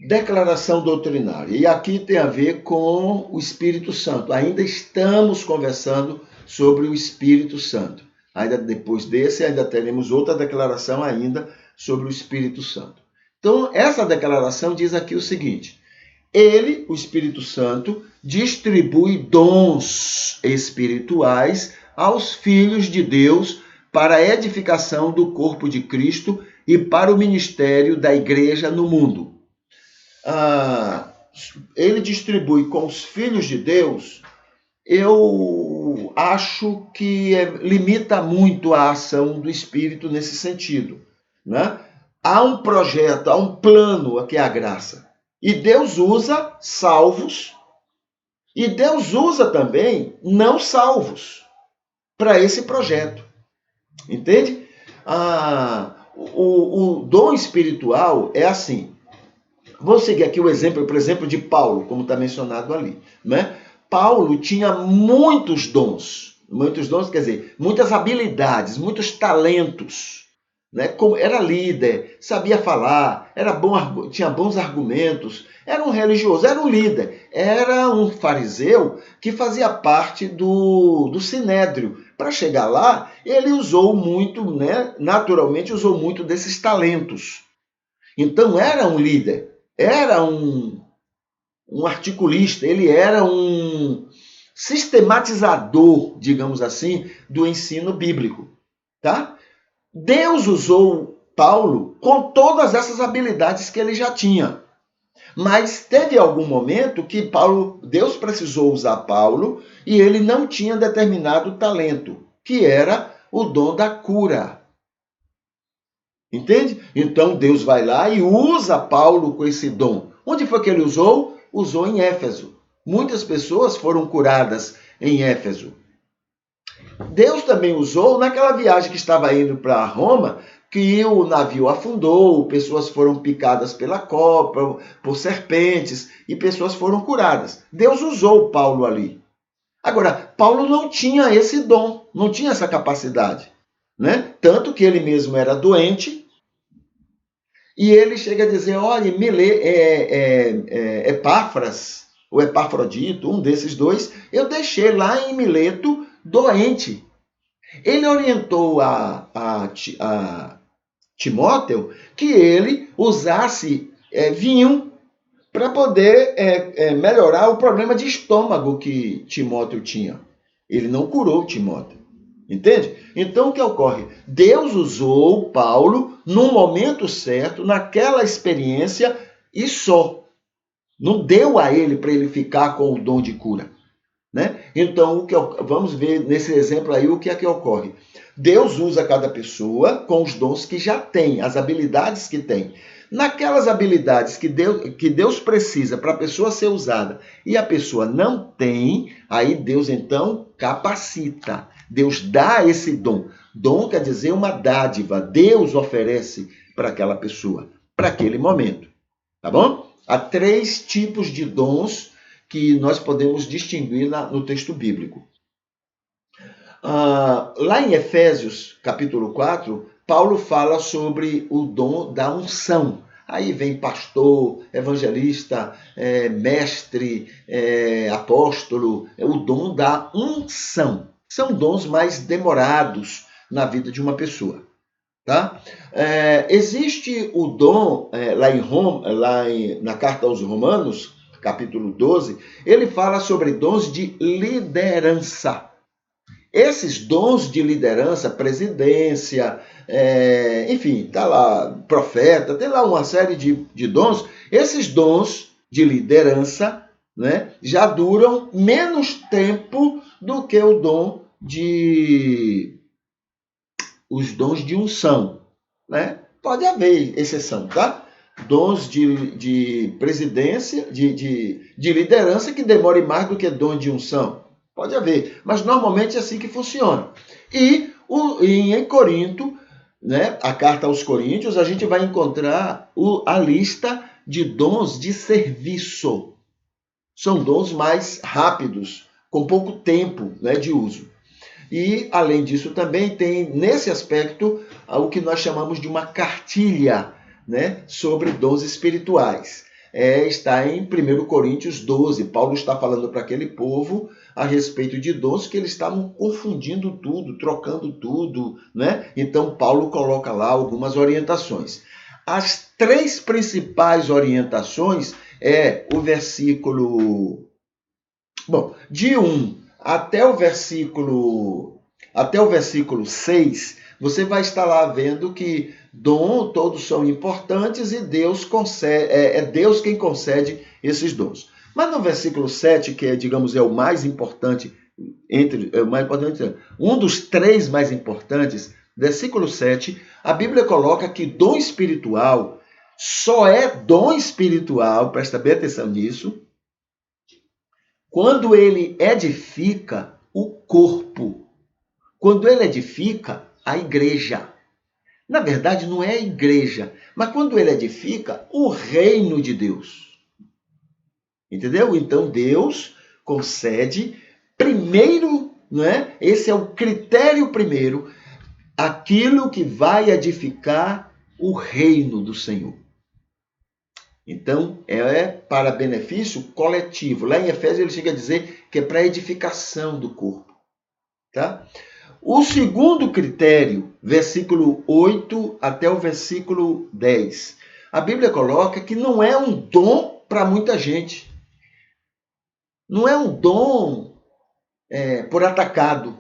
Declaração doutrinária. E aqui tem a ver com o Espírito Santo. Ainda estamos conversando sobre o Espírito Santo. Ainda depois desse, ainda teremos outra declaração ainda sobre o Espírito Santo. Então, essa declaração diz aqui o seguinte: ele, o Espírito Santo, distribui dons espirituais aos filhos de Deus para a edificação do corpo de Cristo e para o ministério da igreja no mundo. Ele distribui com os filhos de Deus, eu acho que limita muito a ação do Espírito nesse sentido, né? Há um projeto, há um plano que é a graça. E Deus usa salvos e Deus usa também não salvos para esse projeto. Entende? O dom espiritual é assim. Vou seguir aqui o exemplo, por exemplo, de Paulo, como está mencionado ali, né? Paulo tinha muitos dons, quer dizer, muitas habilidades, muitos talentos, né? Como era líder, sabia falar, tinha bons argumentos, era um religioso, era um líder, era um fariseu que fazia parte do Sinédrio. Para chegar lá, ele usou muito, né? Naturalmente usou muito desses talentos. Então era um líder. Era um articulista, ele era um sistematizador, digamos assim, do ensino bíblico. Tá? Deus usou Paulo com todas essas habilidades que ele já tinha. Mas teve algum momento que Deus precisou usar Paulo e ele não tinha determinado talento, que era o dom da cura. Entende? Então Deus vai lá e usa Paulo com esse dom. Onde foi que ele usou? Usou em Éfeso. Muitas pessoas foram curadas em Éfeso. Deus também usou naquela viagem que estava indo para Roma, que o navio afundou, pessoas foram picadas pela cobra, por serpentes, e pessoas foram curadas. Deus usou Paulo ali. Agora, Paulo não tinha esse dom, não tinha essa capacidade, né? Tanto que ele mesmo era doente, e ele chega a dizer, olha, Epáfras, ou Epafrodito, um desses dois, eu deixei lá em Mileto doente. Ele orientou a Timóteo que ele usasse vinho para poder melhorar o problema de estômago que Timóteo tinha. Ele não curou Timóteo. Entende? Então, o que ocorre? Deus usou Paulo no momento certo, naquela experiência e só. Não deu a ele para ele ficar com o dom de cura. Né? Então, vamos ver nesse exemplo aí o que é que ocorre. Deus usa cada pessoa com os dons que já tem, as habilidades que tem. Naquelas habilidades que Deus precisa para a pessoa ser usada e a pessoa não tem, aí Deus então capacita. Deus dá esse dom. Dom quer dizer uma dádiva. Deus oferece para aquela pessoa, para aquele momento. Tá bom? Há 3 tipos de dons que nós podemos distinguir no texto bíblico. Lá em Efésios, capítulo 4, Paulo fala sobre o dom da unção. Aí vem pastor, evangelista, mestre, apóstolo, o dom da unção. São dons mais demorados na vida de uma pessoa. Tá? Existe o dom, na carta aos Romanos, capítulo 12, ele fala sobre dons de liderança. Esses dons de liderança, presidência, enfim, tá lá, profeta, tem lá uma série de dons. Esses dons de liderança, né, já duram menos tempo do que os dons de unção. Né? Pode haver exceção, tá? Dons de presidência, de liderança que demore mais do que dom de unção. Pode haver, mas normalmente é assim que funciona. E em Corinto, né, a carta aos Coríntios, a gente vai encontrar a lista de dons de serviço. São dons mais rápidos, com pouco tempo, né, de uso. E, além disso, também tem, nesse aspecto, o que nós chamamos de uma cartilha, né, sobre dons espirituais. está em 1 Coríntios 12. Paulo está falando para aquele povo a respeito de dons que eles estavam confundindo tudo, trocando tudo, né? Então, Paulo coloca lá algumas orientações. As 3 principais orientações é o versículo... Bom, de 1 até o versículo 6, você vai estar lá vendo que todos são importantes e Deus concede, é Deus quem concede esses dons. Mas no versículo 7, que digamos, é o mais importante, um dos 3 mais importantes, versículo 7, a Bíblia coloca que dom espiritual só é dom espiritual, presta bem atenção nisso, quando ele edifica o corpo. Quando ele edifica a igreja. Na verdade, não é a igreja, mas quando ele edifica o reino de Deus. Entendeu? Então, Deus concede primeiro, não é? Esse é o critério primeiro, aquilo que vai edificar o reino do Senhor. Então, é para benefício coletivo. Lá em Efésios ele chega a dizer que é para edificação do corpo. Tá? O segundo critério, versículo 8 até o versículo 10. A Bíblia coloca que não é um dom para muita gente. Não é um dom por atacado.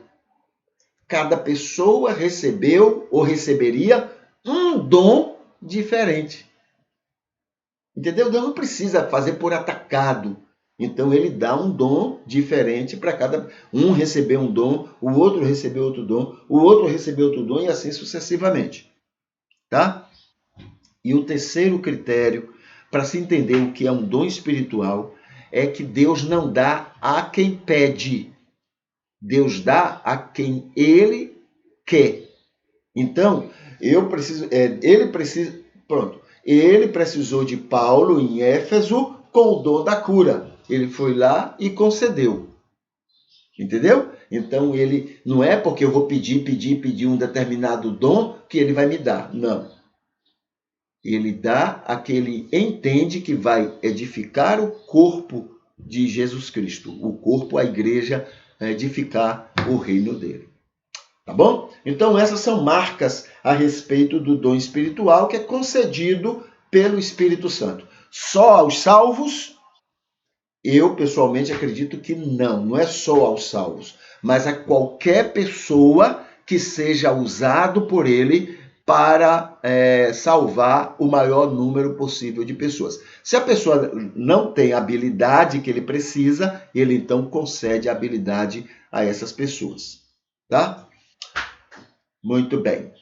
Cada pessoa recebeu ou receberia um dom diferente. Entendeu? Deus não precisa fazer por atacado. Então, ele dá um dom diferente para cada... Um receber um dom, o outro receber outro dom, o outro receber outro dom e assim sucessivamente. Tá? E o terceiro critério, para se entender o que é um dom espiritual, é que Deus não dá a quem pede. Deus dá a quem Ele quer. Então, ele precisou de Paulo em Éfeso com o dom da cura. Ele foi lá e concedeu. Entendeu? Então, ele não é porque eu vou pedir um determinado dom que ele vai me dar. Não. Ele dá a que ele entende que vai edificar o corpo de Jesus Cristo. O corpo, a igreja, edificar o reino dele. Tá bom? Então, essas são marcas a respeito do dom espiritual que é concedido pelo Espírito Santo. Só aos salvos? Eu, pessoalmente, acredito que não é só aos salvos, mas a qualquer pessoa que seja usado por ele para salvar o maior número possível de pessoas. Se a pessoa não tem a habilidade que ele precisa, ele então concede a habilidade a essas pessoas. Tá? Muito bem.